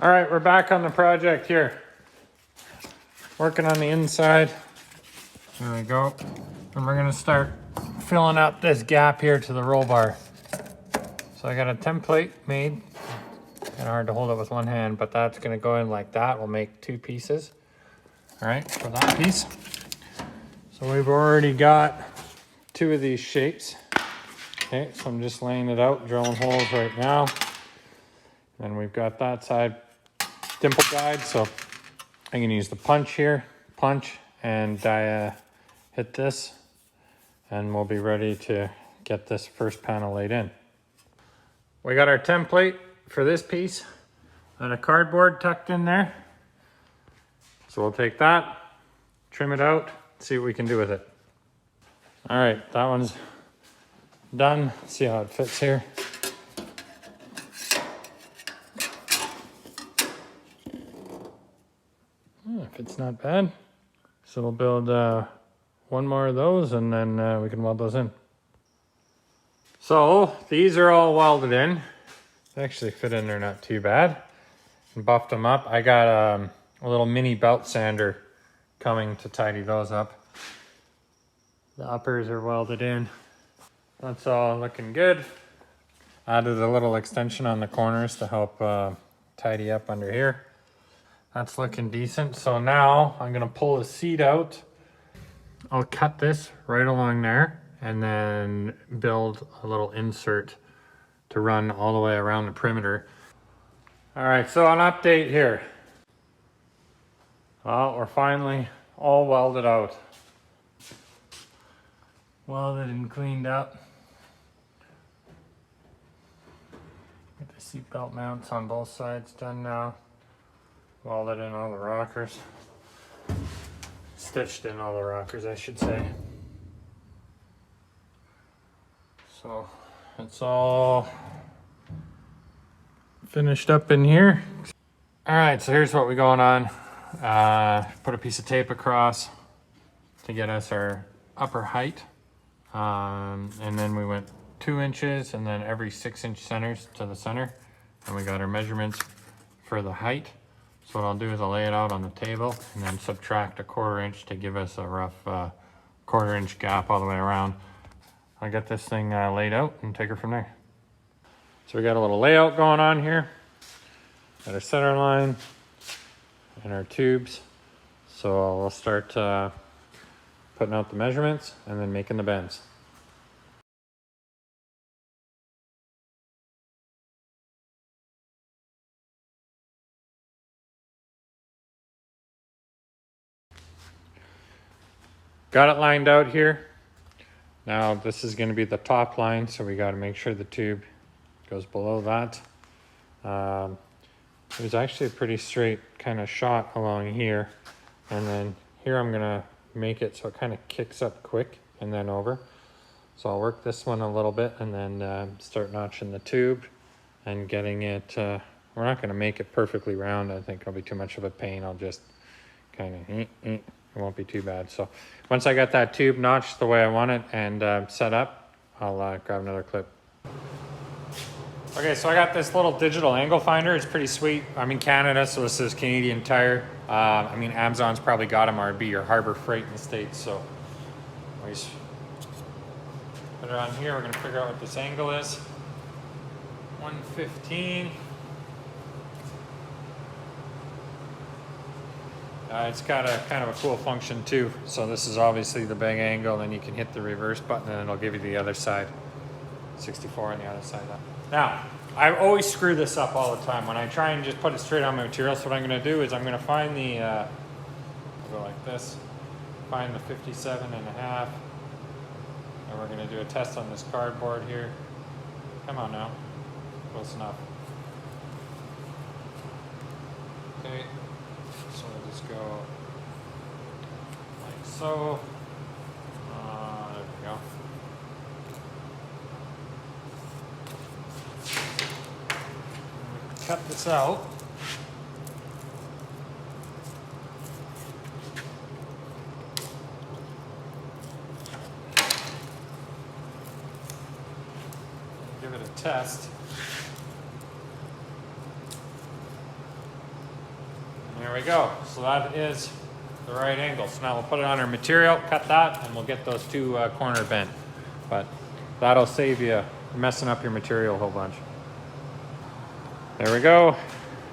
All right, we're back on the project here. Working on the inside. There we go. And we're gonna start filling up this gap here to the roll bar. So I got a template made. Kind of hard to hold it with one hand, but that's gonna go in like that. We'll make 2 pieces. All right, for that piece. So we've already got 2 of these shapes. Okay, so I'm just laying it out, drilling holes right now. And we've got that side dimple guide, so I can use the punch here, and hit this, and we'll be ready to get this first panel laid in. We got our template for this piece and a cardboard tucked in there. So we'll take that, trim it out, see what we can do with it. All right, that one's done. See how it fits here. Fits not bad. So we'll build one more of those and then we can weld those in. So these are all welded in. They actually fit in there not too bad. And buffed them up. I got a little mini belt sander coming to tidy those up. The uppers are welded in. That's all looking good. Added a little extension on the corners to help tidy up under here. That's looking decent. So now I'm gonna pull the seat out. I'll cut this right along there and then build a little insert to run all the way around the perimeter. All right, so an update here. Well, we're finally all welded out. Welded and cleaned up. Get the seat belt mounts on both sides done now. Welded in all the rockers. Stitched in all the rockers, I should say. So it's all finished up in here. All right, so here's what we're going on. Put a piece of tape across to get us our upper height. And then we went 2 inches and then every 6-inch centers to the center. And we got our measurements for the height. So what I'll do is I'll lay it out on the table and then subtract a 1/4 inch to give us a rough 1/4 inch gap all the way around. I'll get this thing laid out and take her from there. So we got a little layout going on here. Got our center line and our tubes. So we'll start putting out the measurements and then making the bends. Got it lined out here. Now this is going to be the top line, so we got to make sure the tube goes below that. It was actually a pretty straight kind of shot along here, and then here I'm going to make it so it kind of kicks up quick and then over. So I'll work this one a little bit and then start notching the tube and getting it. We're not going to make it perfectly round. I think it'll be too much of a pain. I'll just kind of it won't be too bad. So once I got that tube notched the way I want it and set up, I'll grab another clip. Okay, so I got this little digital angle finder. It's pretty sweet. I'm in Canada, so this is Canadian Tire. I mean, Amazon's probably got them, or it'd be your Harbor Freight in the States. So always put it on here. We're gonna figure out what this angle is. 115. It's got a kind of a cool function too. So this is obviously the big angle, then you can hit the reverse button and it'll give you the other side. 64 on the other side. Now, I always screw this up all the time. When I try and just put it straight on my material, so what I'm gonna do is I'm gonna find the, I'll go like this, find the 57.5, and we're gonna do a test on this cardboard here. Come on now, close enough. Okay. So we'll just go like so. There we go. Cut this out. Give it a test. There we go. So that is the right angle. So now we'll put it on our material, cut that, and we'll get those two corner bent. But that'll save you messing up your material a whole bunch. There we go.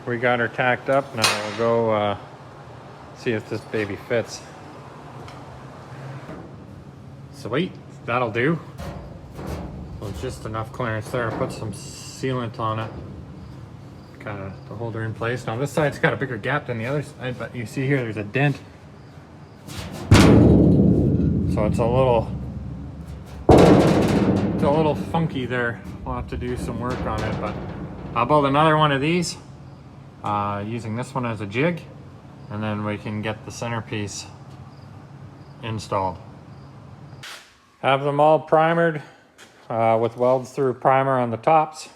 We got her tacked up. Now we'll go see if this baby fits. Sweet, that'll do. So it's just enough clearance there. Put some sealant on it, kind of to hold her in place. Now this side's got a bigger gap than the other side, but you see here there's a dent. So it's a little funky there. We'll have to do some work on it, but I'll build another one of these using this one as a jig, and then we can get the centerpiece installed. Have them all primered with welds through primer on the tops,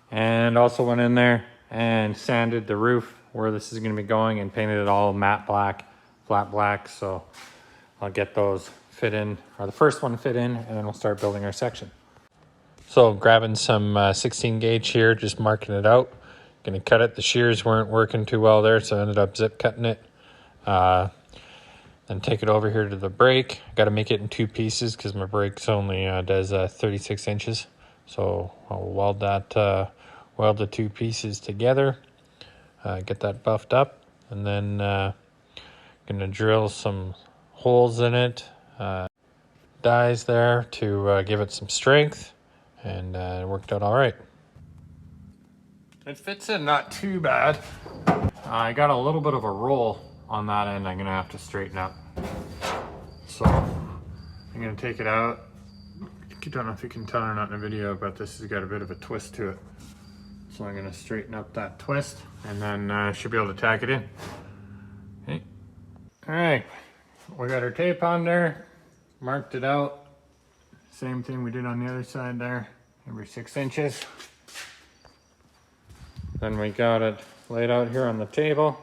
and also went in there and sanded the roof where this is going to be going and painted it all matte black, flat black. So I'll get those fit in, or the first one fit in, and then we'll start building our section. So grabbing some 16 gauge here, just marking it out. Gonna cut it. The shears weren't working too well there, so I ended up zip cutting it. Then take it over here to the brake. Got to make it in two pieces because my brake's only does 36 inches. So I'll weld the two pieces together, get that buffed up, and then gonna drill some holes in it, dies there to give it some strength, and it worked out all right. It fits in not too bad. I got a little bit of a roll on that end I'm gonna have to straighten up. So I'm gonna take it out. I don't know if you can tell or not in the video, but this has got a bit of a twist to it. So I'm gonna straighten up that twist, and then should be able to tack it in. Okay. All right, we got our tape on there, marked it out. Same thing we did on the other side there, every 6 inches. Then we got it laid out here on the table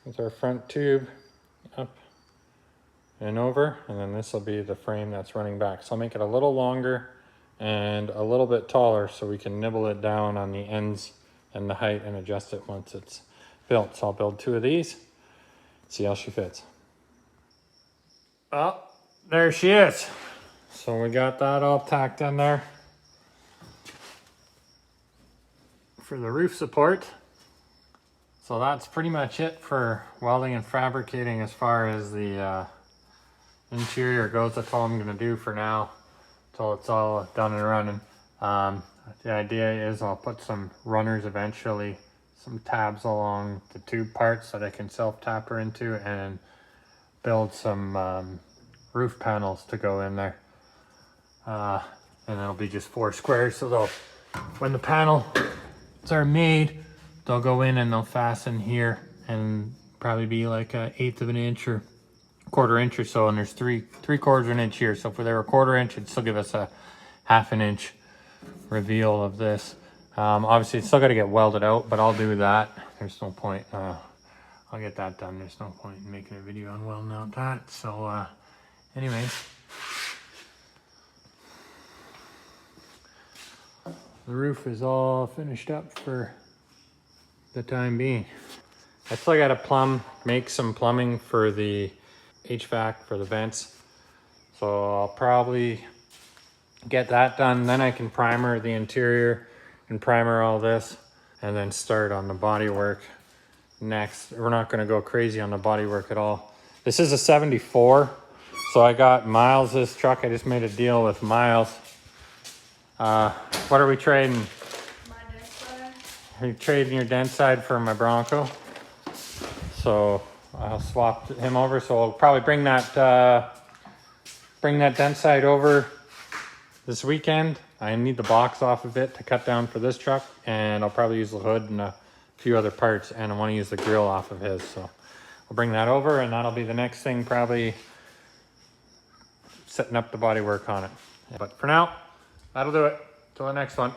with our front tube up and over, and then this will be the frame that's running back. So I'll make it a little longer and a little bit taller so we can nibble it down on the ends and the height and adjust it once it's built. So I'll build two of these, see how she fits. Well, there she is. So we got that all tacked in there for the roof support. So that's pretty much it for welding and fabricating as far as the interior goes. That's all I'm gonna do for now until it's all done and running. The idea is I'll put some runners eventually, some tabs along the tube parts that I can self-taper into, and build some roof panels to go in there. And it'll be just 4 squares, so they'll, when the panels are made, they'll go in and they'll fasten here and probably be like 1/8 of an inch or 1/4 inch or so, and there's 3/4 of an inch here. So if they were 1/4 inch, it'd still give us a 1/2 an inch reveal of this. Obviously it's still got to get welded out, but I'll do that. There's no point, I'll get that done. There's no point in making a video on welding out that. So anyways, the roof is all finished up for the time being. I still got to make some plumbing for the HVAC for the vents. So I'll probably get that done. Then I can primer the interior and primer all this, and then start on the bodywork next. We're not going to go crazy on the bodywork at all. This is a 74. So I got Miles's truck. I just made a deal with Miles. What are we trading? My Dentside. Are you trading your Dentside for my Bronco? So I'll swap him over. So I'll probably bring that Dentside over this weekend. I need the box off of it to cut down for this truck, and I'll probably use the hood and a few other parts, and I want to use the grill off of his. So I'll bring that over, and that'll be the next thing, probably setting up the body work on it. But for now, that'll do it. Till the next one.